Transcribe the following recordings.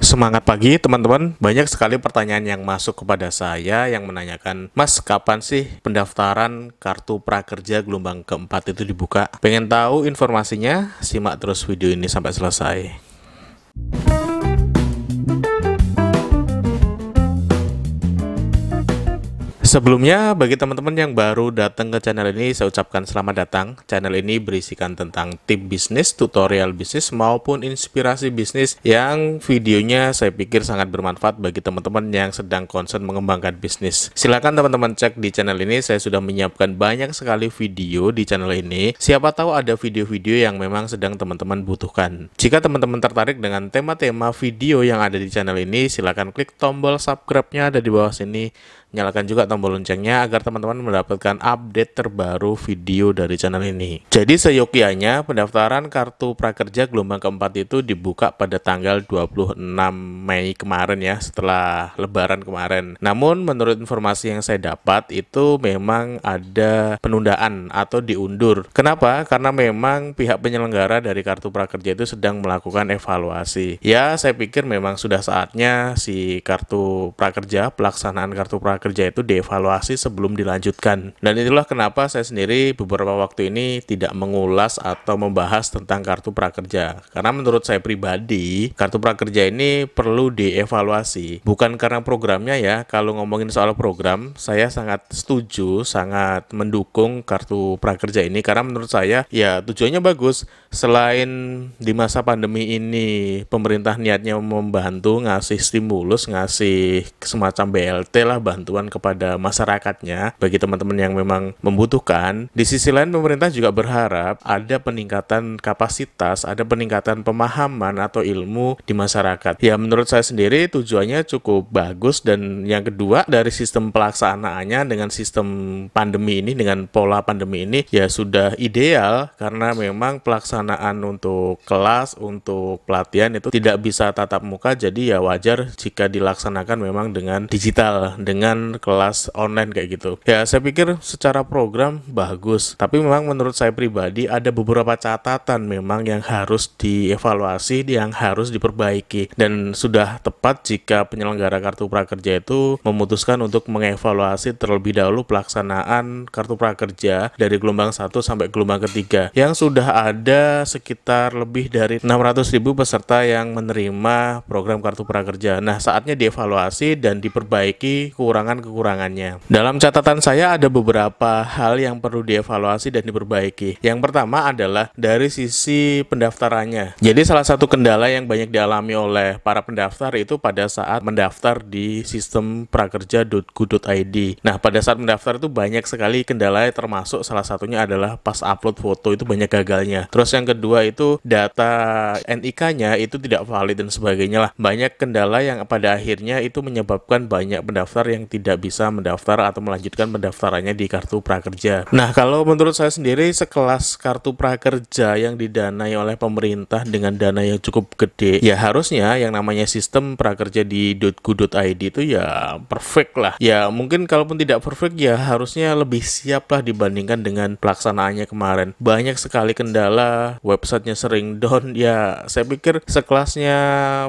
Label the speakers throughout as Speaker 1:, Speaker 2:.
Speaker 1: Semangat pagi teman-teman, banyak sekali pertanyaan yang masuk kepada saya yang menanyakan, Mas, kapan sih pendaftaran kartu prakerja gelombang keempat itu dibuka? Pengen tahu informasinya? Simak terus video ini sampai selesai. Sebelumnya, bagi teman-teman yang baru datang ke channel ini, saya ucapkan selamat datang. Channel ini berisikan tentang tip bisnis, tutorial bisnis, maupun inspirasi bisnis yang videonya saya pikir sangat bermanfaat bagi teman-teman yang sedang concern mengembangkan bisnis. Silakan teman-teman cek di channel ini, saya sudah menyiapkan banyak sekali video di channel ini. Siapa tahu ada video-video yang memang sedang teman-teman butuhkan. Jika teman-teman tertarik dengan tema-tema video yang ada di channel ini, silakan klik tombol subscribe-nya ada di bawah sini. Nyalakan juga tombol loncengnya agar teman-teman mendapatkan update terbaru video dari channel ini. Jadi seyogyanya pendaftaran kartu prakerja gelombang keempat itu dibuka pada tanggal 26 Mei kemarin ya, setelah lebaran kemarin. Namun menurut informasi yang saya dapat itu memang ada penundaan atau diundur. Kenapa? Karena memang pihak penyelenggara dari kartu prakerja itu sedang melakukan evaluasi. Ya, saya pikir memang sudah saatnya si kartu prakerja, pelaksanaan kartu prakerja itu dievaluasi sebelum dilanjutkan. Dan itulah kenapa saya sendiri beberapa waktu ini tidak mengulas atau membahas tentang kartu prakerja. Karena menurut saya pribadi, kartu prakerja ini perlu dievaluasi. Bukan karena programnya ya, kalau ngomongin soal program, saya sangat setuju, sangat mendukung kartu prakerja ini. Karena menurut saya, ya tujuannya bagus. Selain di masa pandemi ini, pemerintah niatnya membantu, ngasih stimulus, ngasih semacam BLT lah, bantuan kepada masyarakatnya bagi teman-teman yang memang membutuhkan. Di sisi lain pemerintah juga berharap ada peningkatan kapasitas, ada peningkatan pemahaman atau ilmu di masyarakat. Ya menurut saya sendiri tujuannya cukup bagus. Dan yang kedua, dari sistem pelaksanaannya dengan sistem pandemi ini, dengan pola pandemi ini ya sudah ideal, karena memang pelaksanaan untuk kelas, untuk pelatihan itu tidak bisa tatap muka. Jadi ya wajar jika dilaksanakan memang dengan digital, dengan kelas online kayak gitu. Ya saya pikir secara program bagus, tapi memang menurut saya pribadi ada beberapa catatan memang yang harus dievaluasi, yang harus diperbaiki. Dan sudah tepat jika penyelenggara kartu prakerja itu memutuskan untuk mengevaluasi terlebih dahulu pelaksanaan kartu prakerja dari gelombang 1 sampai gelombang ketiga, yang sudah ada sekitar lebih dari 600.000 peserta yang menerima program kartu prakerja. Nah, saatnya dievaluasi dan diperbaiki kekurangannya. Dalam catatan saya ada beberapa hal yang perlu dievaluasi dan diperbaiki. Yang pertama adalah dari sisi pendaftarannya. Jadi salah satu kendala yang banyak dialami oleh para pendaftar itu pada saat mendaftar di sistem prakerja.go.id. Nah, pada saat mendaftar itu banyak sekali kendala, termasuk salah satunya adalah pas upload foto itu banyak gagalnya. Terus yang kedua itu data NIK-nya itu tidak valid dan sebagainya lah. Banyak kendala yang pada akhirnya itu menyebabkan banyak pendaftar yang tidak bisa mendaftar atau melanjutkan pendaftarannya di kartu prakerja. Nah, kalau menurut saya sendiri sekelas kartu prakerja yang didanai oleh pemerintah dengan dana yang cukup gede, ya harusnya yang namanya sistem prakerja di .go.id itu ya perfect lah. Ya mungkin kalaupun tidak perfect ya harusnya lebih siap lah dibandingkan dengan pelaksanaannya kemarin. Banyak sekali kendala, websitenya sering down. Ya saya pikir sekelasnya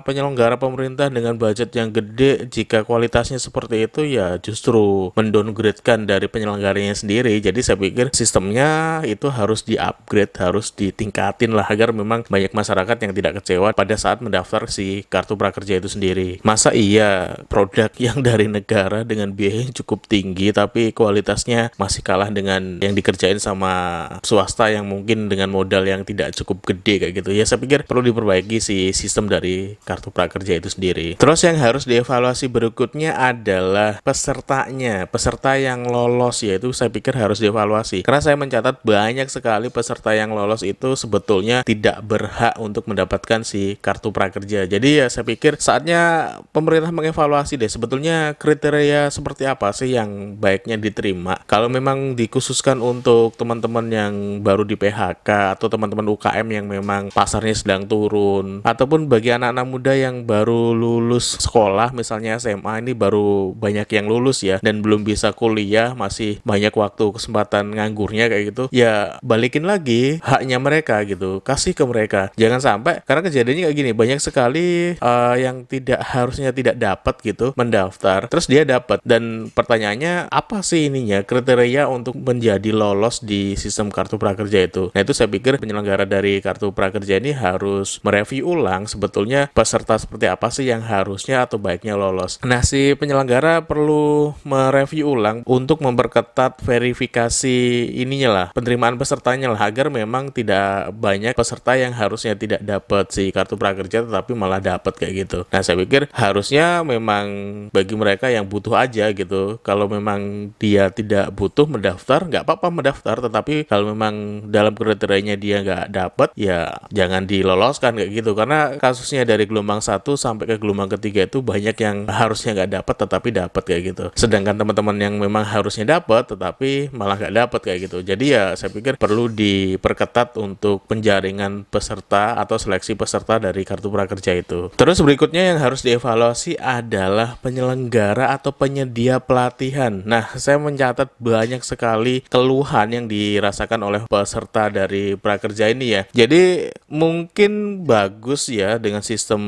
Speaker 1: penyelenggara pemerintah dengan budget yang gede, jika kualitasnya seperti itu ya justru mendowngrade-kan dari penyelenggaranya sendiri. Jadi saya pikir sistemnya itu harus di-upgrade, harus ditingkatin lah, agar memang banyak masyarakat yang tidak kecewa pada saat mendaftar si kartu prakerja itu sendiri. Masa iya produk yang dari negara dengan biaya yang cukup tinggi tapi kualitasnya masih kalah dengan yang dikerjain sama swasta yang mungkin dengan modal yang tidak cukup gede kayak gitu. Ya saya pikir perlu diperbaiki si sistem dari kartu prakerja itu sendiri. Terus yang harus dievaluasi berikutnya adalah pesertanya, peserta yang lolos, yaitu saya pikir harus dievaluasi. Karena saya mencatat banyak sekali peserta yang lolos itu sebetulnya tidak berhak untuk mendapatkan si kartu prakerja. Jadi ya saya pikir saatnya pemerintah mengevaluasi deh, sebetulnya kriteria seperti apa sih yang baiknya diterima. Kalau memang dikhususkan untuk teman-teman yang baru di PHK atau teman-teman UKM yang memang pasarnya sedang turun, ataupun bagi anak-anak muda yang baru lulus sekolah, misalnya SMA ini baru banyak yang lulus ya, prakerja dan belum bisa kuliah, masih banyak waktu kesempatan nganggurnya kayak gitu, ya balikin lagi haknya mereka gitu, kasih ke mereka. Jangan sampai, karena kejadiannya kayak gini, banyak sekali yang tidak harusnya tidak dapat gitu mendaftar, terus dia dapat. Dan pertanyaannya, apa sih ininya kriteria untuk menjadi lolos di sistem kartu prakerja itu? Nah, itu saya pikir penyelenggara dari kartu prakerja ini harus mereview ulang sebetulnya peserta seperti apa sih yang harusnya atau baiknya lolos. Nah, si penyelenggara perlu mereview ulang untuk memperketat verifikasi ininya lah, penerimaan pesertanya lah, agar memang tidak banyak peserta yang harusnya tidak dapat si kartu prakerja tetapi malah dapat kayak gitu. Nah, saya pikir harusnya memang bagi mereka yang butuh aja gitu. Kalau memang dia tidak butuh mendaftar, nggak apa-apa mendaftar, tetapi kalau memang dalam kriterianya dia nggak dapat, ya jangan diloloskan kayak gitu. Karena kasusnya dari gelombang 1 sampai ke gelombang ketiga itu banyak yang harusnya nggak dapat tetapi dapat kayak gitu. Sedangkan teman-teman yang memang harusnya dapat tetapi malah nggak dapat kayak gitu. Jadi ya saya pikir perlu diperketat untuk penjaringan peserta atau seleksi peserta dari kartu prakerja itu. Terus berikutnya yang harus dievaluasi adalah penyelenggara atau penyedia pelatihan. Nah, saya mencatat banyak sekali keluhan yang dirasakan oleh peserta dari prakerja ini ya. Jadi mungkin bagus ya dengan sistem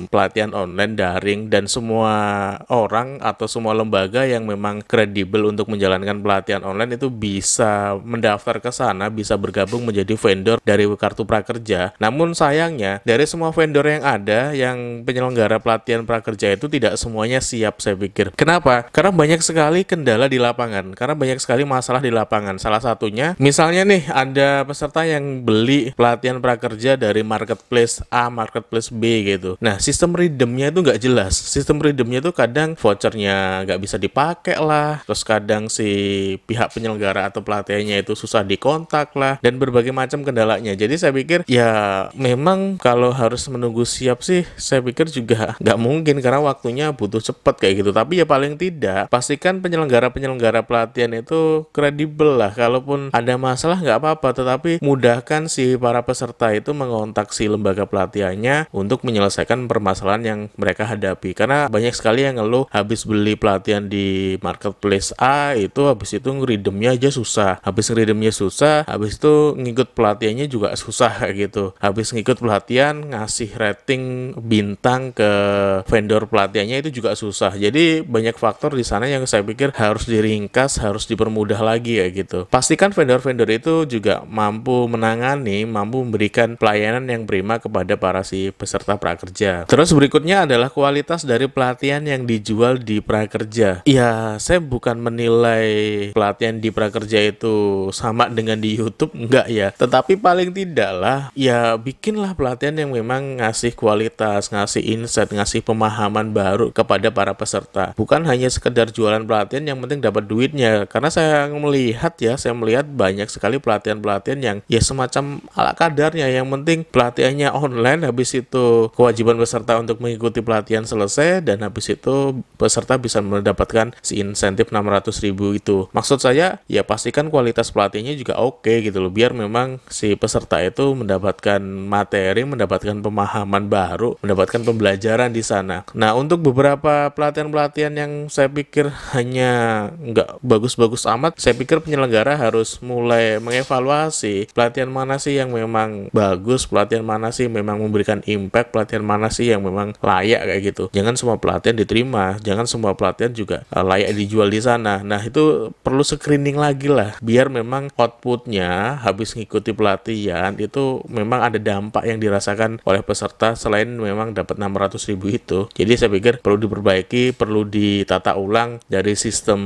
Speaker 1: pelatihan online daring, dan semua orang atau semua lembaga yang memang kredibel untuk menjalankan pelatihan online itu bisa mendaftar ke sana, bisa bergabung menjadi vendor dari kartu prakerja. Namun sayangnya dari semua vendor yang ada, yang penyelenggara pelatihan prakerja itu tidak semuanya siap, saya pikir. Kenapa? Karena banyak sekali kendala di lapangan, karena banyak sekali masalah di lapangan. Salah satunya, misalnya nih ada peserta yang beli pelatihan prakerja dari marketplace A, marketplace B gitu. Nah, sistem redeemnya itu nggak jelas. Sistem redeemnya itu kadang vouchernya nggak bisa dipakai lah, terus kadang si pihak penyelenggara atau pelatihannya itu susah dikontak lah, dan berbagai macam kendalanya. Jadi saya pikir ya memang kalau harus menunggu siap sih, saya pikir juga nggak mungkin karena waktunya butuh cepat kayak gitu. Tapi ya paling tidak pastikan penyelenggara pelatihan itu kredibel lah. Kalaupun ada masalah nggak apa-apa, tetapi mudahkan si para peserta itu mengontak si lembaga pelatihannya untuk menyelesaikan permasalahan yang mereka hadapi. Karena banyak sekali yang ngeluh habis beli pelatihan di marketplace A itu habis itu ngeridemnya aja susah, habis ngeridemnya susah, habis itu ngikut pelatihannya juga susah kayak gitu. Habis ngikut pelatihan ngasih rating bintang ke vendor pelatihannya itu juga susah. Jadi banyak faktor di sana yang saya pikir harus diringkas, harus dipermudah lagi ya gitu. Pastikan vendor-vendor itu juga mampu menangani, mampu memberikan pelayanan yang prima kepada para si peserta prakerja. Terus berikutnya adalah kualitas dari pelatihan yang dijual di prakerja. Ya, saya bukan menilai pelatihan di prakerja itu sama dengan di YouTube, enggak ya. Tetapi paling tidak lah, ya bikinlah pelatihan yang memang ngasih kualitas, ngasih insight, ngasih pemahaman baru kepada para peserta. Bukan hanya sekedar jualan pelatihan yang penting dapat duitnya. Karena saya melihat banyak sekali pelatihan-pelatihan yang ya semacam ala kadarnya. Yang penting pelatihannya online, habis itu kewajiban peserta untuk mengikuti pelatihan selesai, dan habis itu peserta bisa mendapatkan si insentif 600.000 itu. Maksud saya ya pastikan kualitas pelatihannya juga oke gitu loh, biar memang si peserta itu mendapatkan materi, mendapatkan pemahaman baru, mendapatkan pembelajaran di sana. Nah, untuk beberapa pelatihan-pelatihan yang saya pikir hanya nggak bagus-bagus amat, saya pikir penyelenggara harus mulai mengevaluasi pelatihan mana sih yang memang bagus, pelatihan mana sih memang memberikan impact, pelatihan mana sih yang memang layak kayak gitu. Jangan semua pelatihan diterima, jangan semua pelatihan juga layak dijual di sana. Nah, itu perlu screening lagi lah, biar memang outputnya habis ngikuti pelatihan itu memang ada dampak yang dirasakan oleh peserta selain memang dapat 600.000 itu. Jadi saya pikir perlu diperbaiki, perlu ditata ulang dari sistem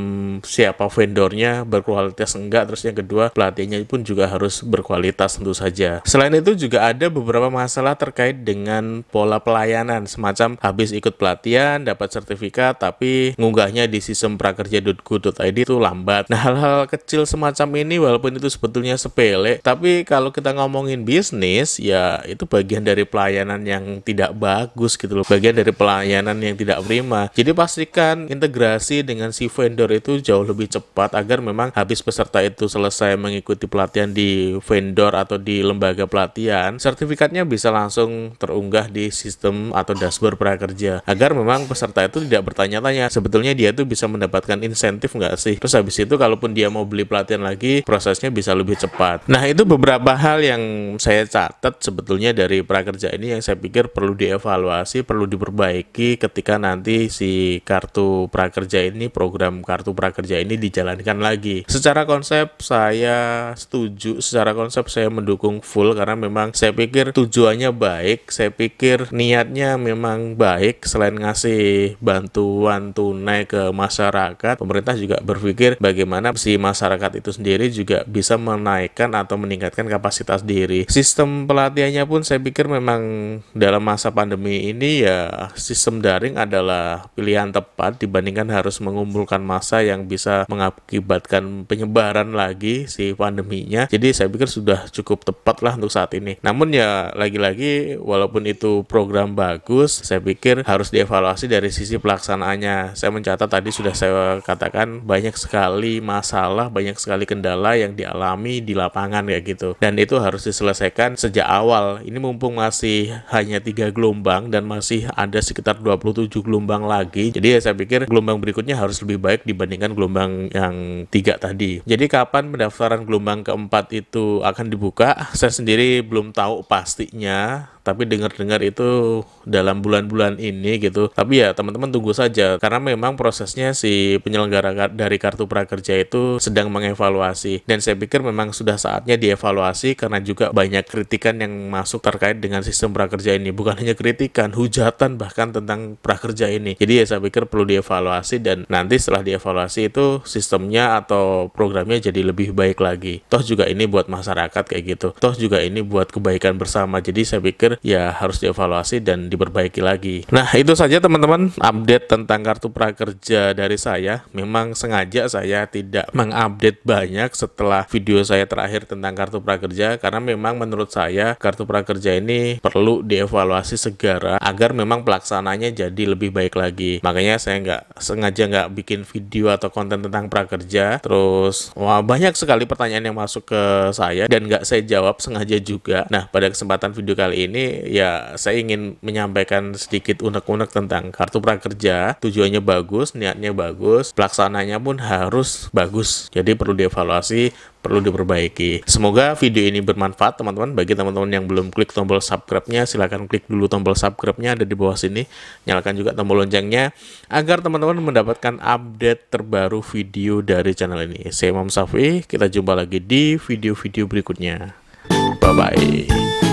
Speaker 1: siapa vendornya, berkualitas enggak, terus yang kedua pelatihannya pun juga harus berkualitas tentu saja. Selain itu juga ada beberapa masalah terkait dengan pola pelayanan, semacam habis ikut pelatihan dapat sertifikat tapi ngunggahnya di sistem prakerja.go.id itu lambat. Nah, hal-hal kecil semacam ini walaupun itu sebetulnya sepele, tapi kalau kita ngomongin bisnis ya itu bagian dari pelayanan yang tidak bagus gitu loh, bagian dari pelayanan yang tidak prima. Jadi pastikan integrasi dengan si vendor itu jauh lebih cepat agar memang habis peserta itu selesai mengikuti pelatihan di vendor atau di lembaga pelatihan, sertifikatnya bisa langsung terunggah di sistem atau dashboard prakerja, agar memang peserta itu tidak bertanya-tanya sebetulnya dia itu bisa bisa mendapatkan insentif nggak sih? Terus habis itu kalaupun dia mau beli pelatihan lagi, prosesnya bisa lebih cepat. Nah, itu beberapa hal yang saya catat sebetulnya dari prakerja ini yang saya pikir perlu dievaluasi, perlu diperbaiki ketika nanti si kartu prakerja ini, program kartu prakerja ini dijalankan lagi. Secara konsep saya setuju, secara konsep saya mendukung full karena memang saya pikir tujuannya baik, saya pikir niatnya memang baik. Selain ngasih bantuan tunai ke masyarakat, pemerintah juga berpikir bagaimana si masyarakat itu sendiri juga bisa menaikkan atau meningkatkan kapasitas diri. Sistem pelatihannya pun saya pikir memang dalam masa pandemi ini ya sistem daring adalah pilihan tepat dibandingkan harus mengumpulkan massa yang bisa mengakibatkan penyebaran lagi si pandeminya. Jadi saya pikir sudah cukup tepat lah untuk saat ini. Namun ya lagi-lagi walaupun itu program bagus, saya pikir harus dievaluasi dari sisi pelaksanaannya. Saya mencatat tadi sudah saya katakan banyak sekali masalah, banyak sekali kendala yang dialami di lapangan kayak gitu. Dan itu harus diselesaikan sejak awal. Ini mumpung masih hanya 3 gelombang dan masih ada sekitar 27 gelombang lagi. Jadi ya saya pikir gelombang berikutnya harus lebih baik dibandingkan gelombang yang 3 tadi. Jadi kapan pendaftaran gelombang keempat itu akan dibuka? Saya sendiri belum tahu pastinya, tapi dengar-dengar itu dalam bulan-bulan ini gitu. Tapi ya teman-teman tunggu saja karena memang prosesnya si penyelenggara dari kartu prakerja itu sedang mengevaluasi dan saya pikir memang sudah saatnya dievaluasi karena juga banyak kritikan yang masuk terkait dengan sistem prakerja ini. Bukan hanya kritikan, hujatan bahkan tentang prakerja ini. Jadi ya saya pikir perlu dievaluasi dan nanti setelah dievaluasi itu sistemnya atau programnya jadi lebih baik lagi. Toh juga ini buat masyarakat kayak gitu. Toh juga ini buat kebaikan bersama. Jadi saya pikir ya harus dievaluasi dan diperbaiki lagi. Nah, itu saja teman-teman update tentang kartu prakerja dari saya. Memang sengaja saya tidak mengupdate banyak setelah video saya terakhir tentang kartu prakerja karena memang menurut saya kartu prakerja ini perlu dievaluasi segera agar memang pelaksananya jadi lebih baik lagi. Makanya saya sengaja nggak bikin video atau konten tentang prakerja. Terus banyak sekali pertanyaan yang masuk ke saya dan nggak saya jawab sengaja juga. Nah, pada kesempatan video kali ini ya saya ingin menyampaikan sedikit unek-unek tentang kartu prakerja. Tujuannya bagus, niatnya bagus, pelaksananya pun harus bagus. Jadi perlu dievaluasi, perlu diperbaiki. Semoga video ini bermanfaat teman-teman. Bagi teman-teman yang belum klik tombol subscribe-nya, silahkan klik dulu tombol subscribe-nya ada di bawah sini. Nyalakan juga tombol loncengnya agar teman-teman mendapatkan update terbaru video dari channel ini. Saya Imam Safi, kita jumpa lagi di video-video berikutnya. Bye-bye.